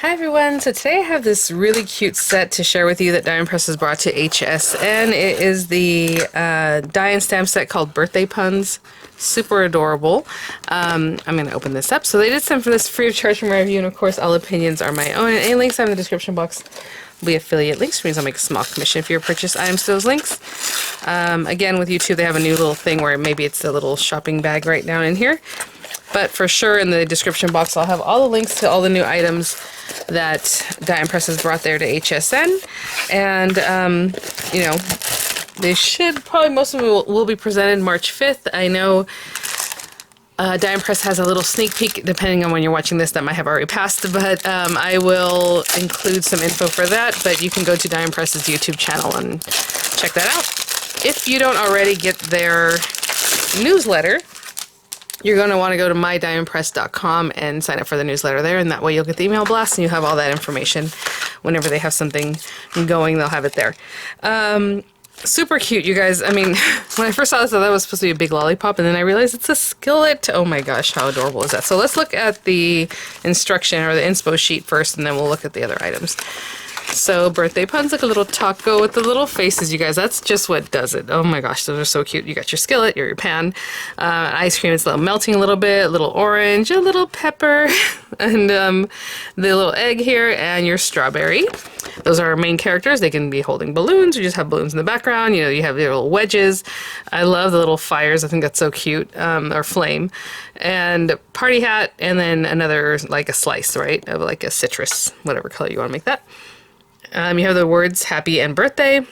Hi everyone, so today I have this really cute set to share with you that Diamond Press has brought to HSN. It is the die and stamp set called Birthday Puns. Super adorable. I'm going to open this up. So they did send for this free of charge from my review, and of course all opinions are my own. And any links I have in the description box will be affiliate links, which means I'll make a small commission if you purchase items to those links. Again, with YouTube they have a new little thing where maybe it's a little shopping bag right down in here. But for sure in the description box I'll have all the links to all the new items that Diamond Press has brought there to HSN. And, you know, they should probably, most of them will be presented March 5th. I know Diamond Press has a little sneak peek, depending on when you're watching this, that might have already passed, but I will include some info for that. But you can go to Diamond Press's YouTube channel and check that out. If you don't already get their newsletter, you're going to want to go to mydiamondpress.com and sign up for the newsletter there, and that way you'll get the email blast and you'll have all that information. Whenever they have something going, they'll have it there. Super cute, you guys. I mean, when I first saw this, I thought that was supposed to be a big lollipop, and then I realized it's a skillet. Oh my gosh, how adorable is that? So let's look at the instruction or the inspo sheet first, and then we'll look at the other items. So Birthday Puns, like a little taco with the little faces, you guys. That's just what does it. Oh my gosh, those are so cute. You got your skillet, your pan, ice cream is melting a little bit, a little orange, a little pepper, and the little egg here, and your strawberry. Those are our main characters. They can be holding balloons or just have balloons in the background. You know, you have your little wedges. I love the little fires. I think that's so cute. Or flame. And party hat, and then another, like a slice, right? Of like a citrus, whatever color you want to make that. You have the words happy and birthday, and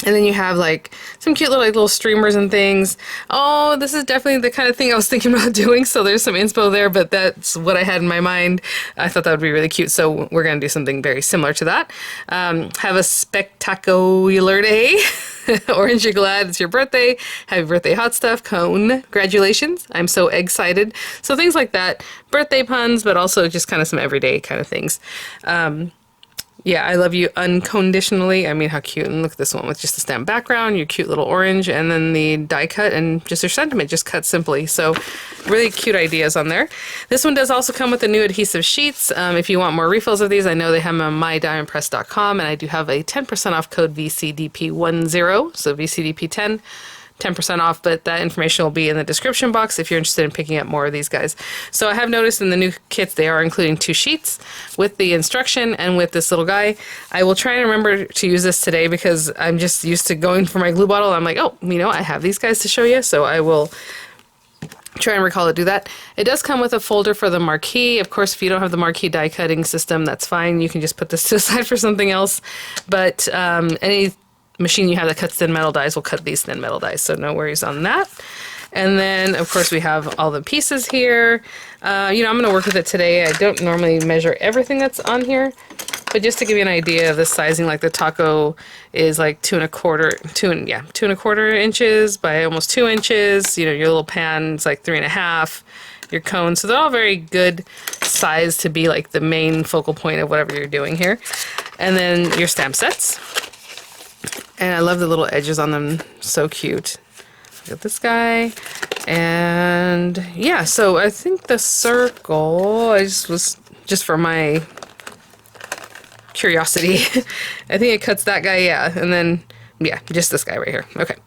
then you have like some cute little streamers and things. Oh, this is definitely the kind of thing I was thinking about doing, so there's some inspo there, but that's what I had in my mind. I thought that would be really cute, so we're going to do something very similar to that. Have a spectacular day. Orange, you're glad it's your birthday. Happy birthday, hot stuff. Congratulations. I'm so excited. So things like that. Birthday puns, but also just kind of some everyday kind of things. Yeah, I love you unconditionally. I mean, how cute. And look at this one with just the stamp background, your cute little orange, and then the die cut, and just your sentiment, just cut simply. So really cute ideas on there. This one does also come with the new adhesive sheets. If you want more refills of these, I know they have them on mydiamondpress.com, and I do have a 10% off code VCDP10, so VCDP10. 10% off, but that information will be in the description box if you're interested in picking up more of these guys. So I have noticed in the new kits they are including 2 sheets with the instruction and with this little guy. I will try and remember to use this today because I'm just used to going for my glue bottle. I'm like, oh, you know, I have these guys to show you, so I will try and recall to do that. It does come with a folder for the marquee. Of course, if you don't have the marquee die cutting system, that's fine. You can just put this to the side for something else, but any machine you have that cuts thin metal dies will cut these thin metal dies, so no worries on that. And then of course we have all the pieces here. You know, I'm going to work with it today. I don't normally measure everything that's on here, but just to give you an idea of the sizing, like the taco is like 2 1/4 inches by almost 2 inches. You know, your little pan is like 3 1/2. Your cone, so they're all very good size to be like the main focal point of whatever you're doing here. And then your stamp sets. And I love the little edges on them, so cute. Look at this guy. And yeah, so I think the circle, I just was, just for my curiosity, I think it cuts that guy, yeah. And then, yeah, just this guy right here. Okay.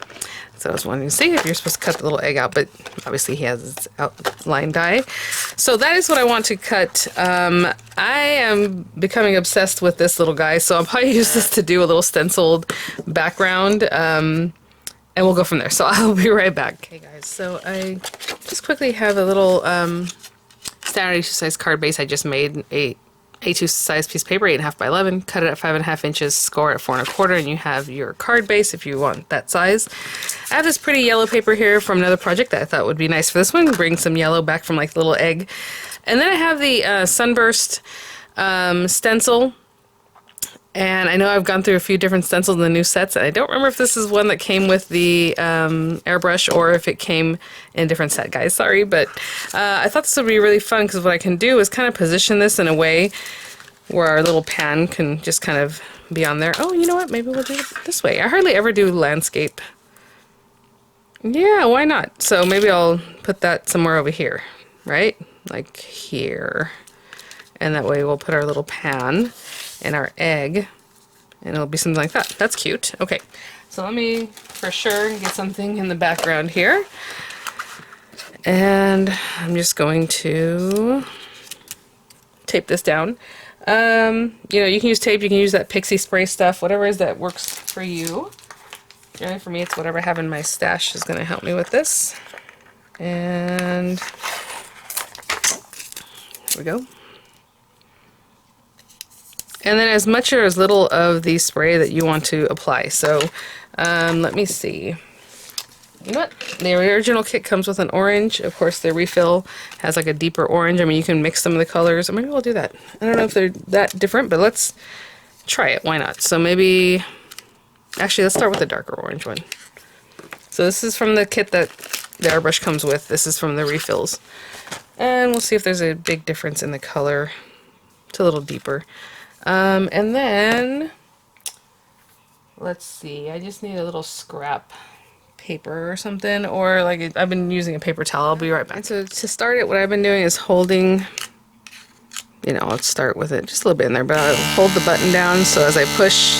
So I was wanting to see if you're supposed to cut the little egg out, but obviously he has his outline die. So that is what I want to cut. I am becoming obsessed with this little guy, so I'll probably use this to do a little stenciled background, and we'll go from there. So I'll be right back. Okay guys, so I just quickly have a little standard A2 size card base I just made. A A2 size piece of paper, 8.5 by 11, cut it at 5.5 inches, score at 4 1/4, and you have your card base if you want that size. I have this pretty yellow paper here from another project that I thought would be nice for this one, bring some yellow back from like the little egg. And then I have the Sunburst stencil, and I know I've gone through a few different stencils in the new sets, and I don't remember if this is one that came with the airbrush or if it came in a different set, guys. Sorry, but I thought this would be really fun because what I can do is kind of position this in a way where our little pan can just kind of be on there. Oh, you know what? Maybe we'll do it this way. I hardly ever do landscape. Yeah, why not? So maybe I'll put that somewhere over here, right? Like here. And that way we'll put our little pan and our egg, and it'll be something like that. That's cute. Okay, so let me for sure get something in the background here. And I'm just going to tape this down. You know, you can use tape, you can use that pixie spray stuff, whatever it is that works for you. Generally for me, it's whatever I have in my stash is going to help me with this. And there we go. And then as much or as little of the spray that you want to apply. So let me see. You know what? The original kit comes with an orange. Of course, the refill has like a deeper orange. I mean, you can mix some of the colors. Maybe we'll do that. I don't know if they're that different, but let's try it. Why not? So maybe, actually, let's start with the darker orange one. So this is from the kit that the airbrush comes with. This is from the refills. And we'll see if there's a big difference in the color. It's a little deeper. And then, let's see, I just need a little scrap paper or something, or like I've been using a paper towel. I'll be right back. And so to start it, what I've been doing is holding, you know, let's start with it just a little bit in there, but I'll hold the button down so as I push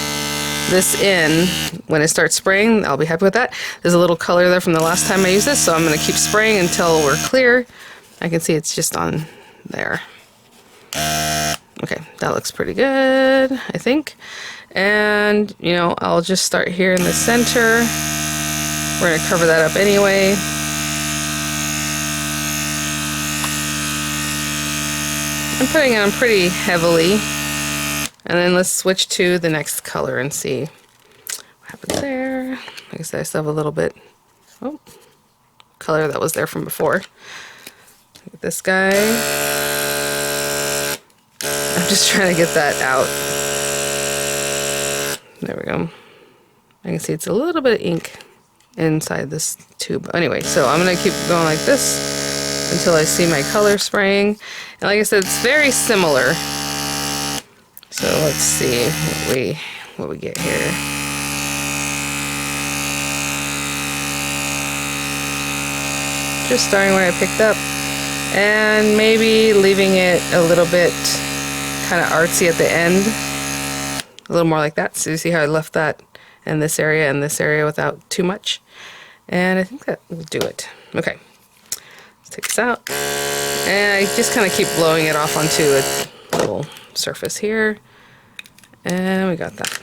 this in, when it starts spraying, I'll be happy with that. There's a little color there from the last time I used this, so I'm going to keep spraying until we're clear. I can see it's just on there. Okay, that looks pretty good, I think. And, you know, I'll just start here in the center. We're going to cover that up anyway. I'm putting it on pretty heavily. And then let's switch to the next color and see what happens there. Like I said, I still have a little bit, oh, color that was there from before. Look at this guy. I'm just trying to get that out. There we go. I can see it's a little bit of ink inside this tube. Anyway, so I'm going to keep going like this until I see my color spraying. And like I said, it's very similar. So let's see what we get here. Just starting where I picked up and maybe leaving it a little bit kind of artsy at the end. A little more like that. So you see how I left that in this area and this area without too much. And I think that will do it. Okay. Let's take this out. And I just kind of keep blowing it off onto a little surface here. And we got that.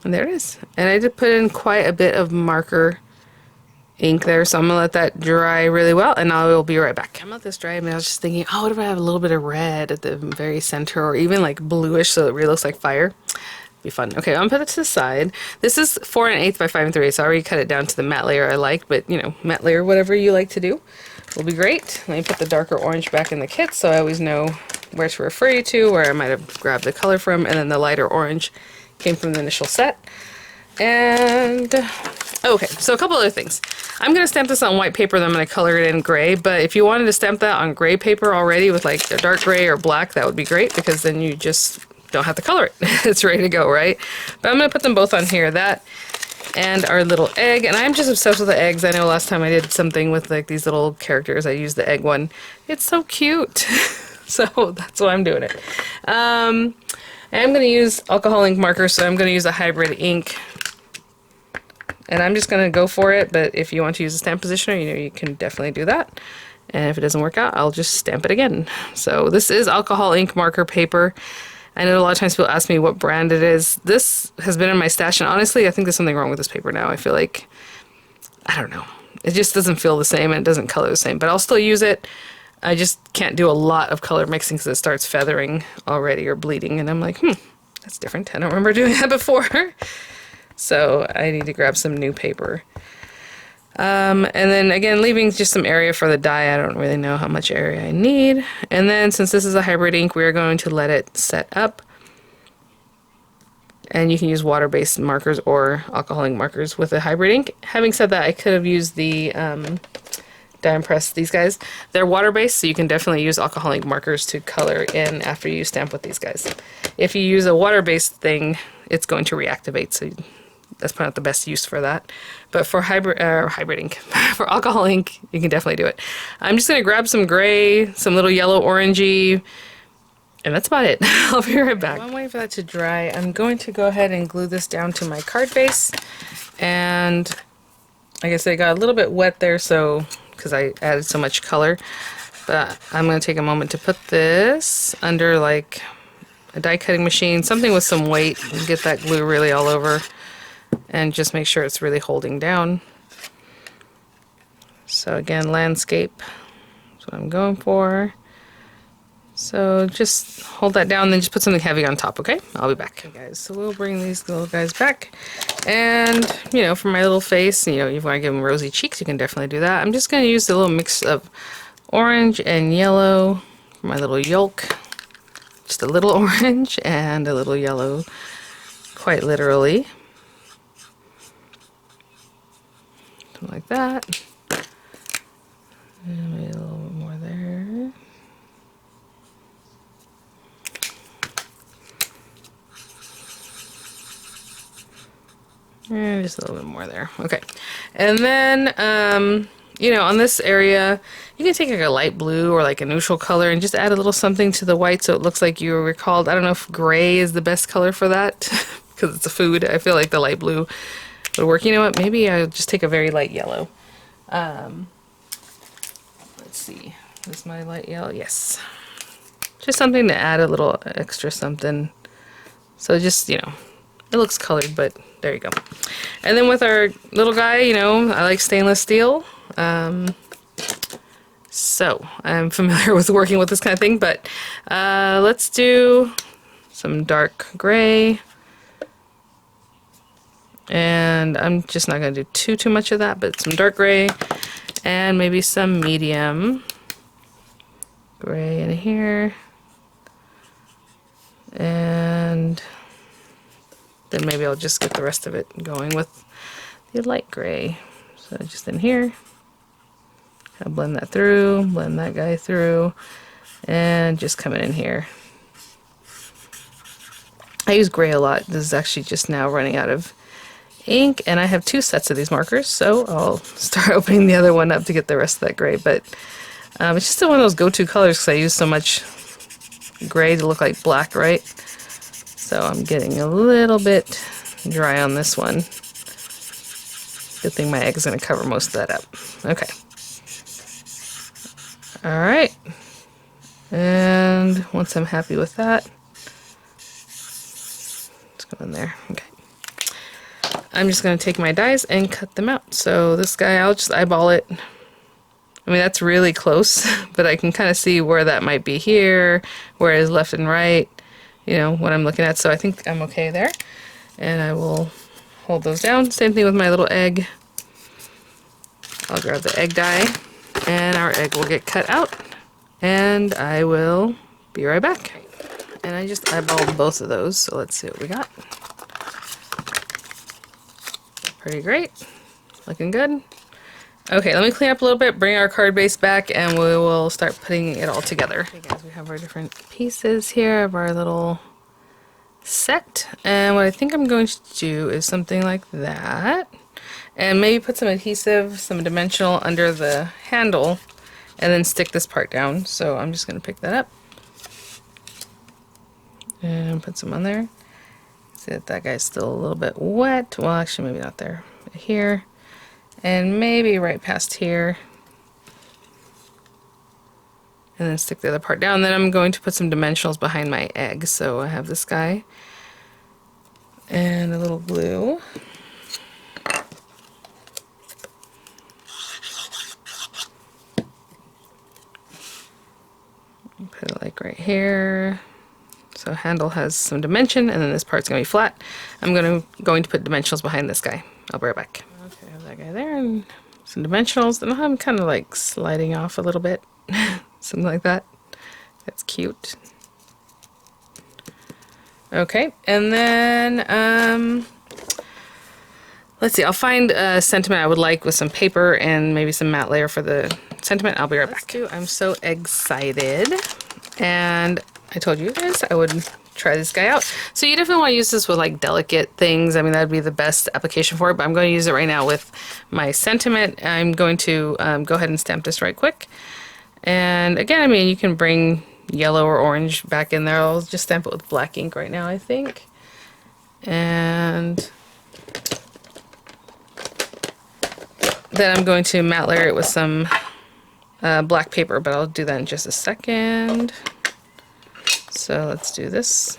And there it is. And I did put in quite a bit of marker ink there, so I'm gonna let that dry really well, and I will be right back. I'm let this dry. I mean, I was just thinking, oh, what if I have a little bit of red at the very center, or even like bluish, so it really looks like fire? Be fun. Okay, I'm gonna put it to the side. This is 4 1/8 by 5 3/8. So I already cut it down to the matte layer I like, but you know, matte layer, whatever you like to do, will be great. Let me put the darker orange back in the kit, so I always know where to refer you to, where I might have grabbed the color from, and then the lighter orange came from the initial set. And okay, so a couple other things. I'm going to stamp this on white paper, then I'm going to color it in gray, but if you wanted to stamp that on gray paper already with like a dark gray or black, that would be great, because then you just don't have to color it. It's ready to go, right? But I'm going to put them both on here, that and our little egg, and I'm just obsessed with the eggs. I know last time I did something with like these little characters, I used the egg one. It's so cute. So that's why I'm doing it. I'm going to use alcohol ink markers, so I'm going to use a hybrid ink. And I'm just going to go for it, but if you want to use a stamp positioner, you know, you can definitely do that. And if it doesn't work out, I'll just stamp it again. So this is alcohol ink marker paper. I know a lot of times people ask me what brand it is. This has been in my stash, and honestly, I think there's something wrong with this paper now. I feel like, I don't know. It just doesn't feel the same, and it doesn't color the same, but I'll still use it. I just can't do a lot of color mixing because it starts feathering already or bleeding, and I'm like, that's different. I don't remember doing that before. So I need to grab some new paper. And then again, leaving just some area for the dye. I don't really know how much area I need. And then since this is a hybrid ink, we are going to let it set up. And you can use water-based markers or alcohol ink markers with a hybrid ink. Having said that, I could have used the die and press, these guys. They're water-based, so you can definitely use alcohol ink markers to color in after you stamp with these guys. If you use a water-based thing, it's going to reactivate, so that's probably not the best use for that. But for hybrid ink, for alcohol ink, you can definitely do it. I'm just gonna grab some gray, some little yellow orangey, and that's about it. I'll be right back. While I'm waiting for that to dry, I'm going to go ahead and glue this down to my card base. And like I said, it got a little bit wet there, so because I added so much color. But I'm going to take a moment to put this under like a die cutting machine, something with some weight, and get that glue really all over, and just make sure it's really holding down. So again, landscape is what I'm going for. So just hold that down, then just put something heavy on top, okay? I'll be back. Okay, guys, so we'll bring these little guys back. And, you know, for my little face, you know, you want to give them rosy cheeks, you can definitely do that. I'm just going to use a little mix of orange and yellow for my little yolk. Just a little orange and a little yellow, quite literally. Something like that. And maybe a little bit more there. And just a little bit more there. Okay. And then, you know, on this area, you can take like a light blue or like a neutral color and just add a little something to the white so it looks like you were recalled. I don't know if gray is the best color for that because it's a food. I feel like the light blue would work. You know what? Maybe I'll just take a very light yellow. Let's see. Is my light yellow? Yes. Just something to add a little extra something. So just, you know, it looks colored, but there you go. And then with our little guy, you know, I like stainless steel. So I'm familiar with working with this kind of thing, but let's do some dark gray. And I'm just not going to do too much of that, but some dark gray and maybe some medium gray in here. And then maybe I'll just get the rest of it going with the light gray. So just in here, I'll blend that through, blend that guy through, and just come in here. I use gray a lot. This is actually just now running out of ink, and I have 2 sets of these markers, so I'll start opening the other one up to get the rest of that gray. But it's just one of those go-to colors because I use so much gray to look like black, right? So I'm getting a little bit dry on this one. Good thing my egg's going to cover most of that up. Okay. Alright. And once I'm happy with that, let's go in there. Okay. I'm just going to take my dies and cut them out. So this guy, I'll just eyeball it. I mean, that's really close, but I can kind of see where that might be here, where it is left and right. You know, what I'm looking at, so I think I'm okay there. And I will hold those down. Same thing with my little egg. I'll grab the egg die, and our egg will get cut out. And I will be right back. And I just eyeballed both of those, so let's see what we got. Pretty great. Looking good. Okay, let me clean up a little bit, bring our card base back, and we will start putting it all together. Okay guys, we have our different pieces here of our little set, and what I think I'm going to do is something like that, and maybe put some adhesive, some dimensional under the handle, and then stick this part down. So I'm just going to pick that up and put some on there. See that that guy's still a little bit wet. Well, actually maybe not there, but here. And maybe right past here. And then stick the other part down. Then I'm going to put some dimensionals behind my egg. So I have this guy. And a little glue. Put it like right here. So handle has some dimension, and then this part's going to be flat. I'm going to put dimensionals behind this guy. I'll be right back. Okay, I have that guy there, and some dimensionals. Then I'm kind of like sliding off a little bit. Something like that. That's cute. Okay, and then, let's see, I'll find a sentiment I would like with some paper and maybe some matte layer for the sentiment. I'll be right back. I'm so excited. And I told you guys I would try this guy out. So you definitely want to use this with like delicate things. I mean, that'd be the best application for it, but I'm going to use it right now with my sentiment. I'm going to go ahead and stamp this right quick. And again, I mean, you can bring yellow or orange back in there. I'll just stamp it with black ink right now, I think. And then I'm going to matte layer it with some black paper, but I'll do that in just a second. So let's do this.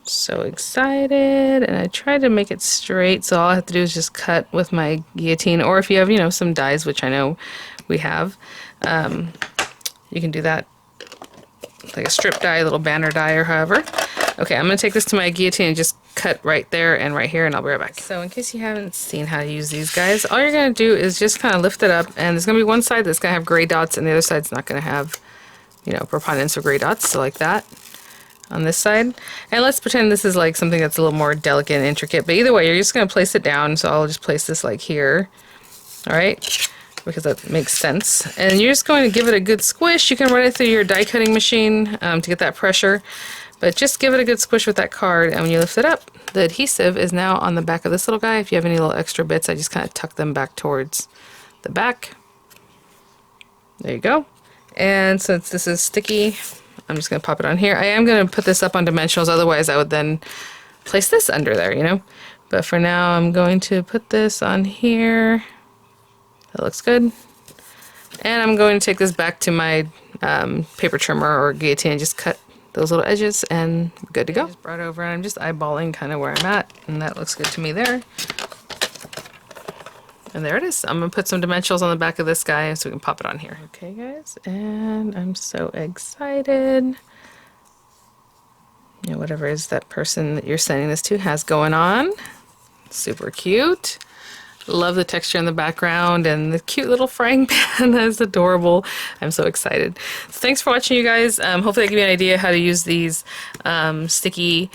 So excited, and I tried to make it straight, so all I have to do is just cut with my guillotine, or if you have, you know, some dies, which I know we have, you can do that, like a strip die, a little banner die, or however. Okay, I'm going to take this to my guillotine and just cut right there and right here, and I'll be right back. So in case you haven't seen how to use these guys, all you're going to do is just kind of lift it up, and there's going to be one side that's going to have gray dots, and the other side's not going to have, you know, preponderance of gray dots, so like that on this side. And let's pretend this is like something that's a little more delicate and intricate, but either way, you're just going to place it down, so I'll just place this like here, alright, because that makes sense. And you're just going to give it a good squish. You can run it through your die cutting machine to get that pressure, but just give it a good squish with that card, and when you lift it up, the adhesive is now on the back of this little guy. If you have any little extra bits, I just kind of tuck them back towards the back. There you go. And since this is sticky, I'm just going to pop it on here. I am going to put this up on dimensionals, otherwise I would then place this under there, you know. But for now, I'm going to put this on here. That looks good. And I'm going to take this back to my paper trimmer or guillotine and just cut those little edges, and good to go. I just brought it over, and I'm just eyeballing kind of where I'm at, and that looks good to me there. And there it is. I'm going to put some dimensionals on the back of this guy so we can pop it on here. Okay, guys, and I'm so excited. You know, whatever is that person that you're sending this to has going on. Super cute. Love the texture in the background and the cute little frying pan. That's adorable. I'm so excited. So thanks for watching, you guys. Hopefully I give you an idea how to use these sticky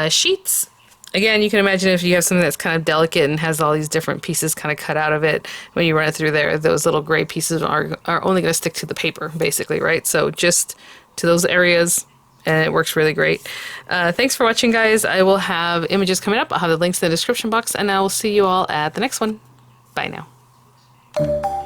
sheets. Again, you can imagine if you have something that's kind of delicate and has all these different pieces kind of cut out of it, when you run it through there, those little gray pieces are only going to stick to the paper, basically, right? So just to those areas, and it works really great. Thanks for watching, guys. I will have images coming up. I'll have the links in the description box, and I will see you all at the next one. Bye now.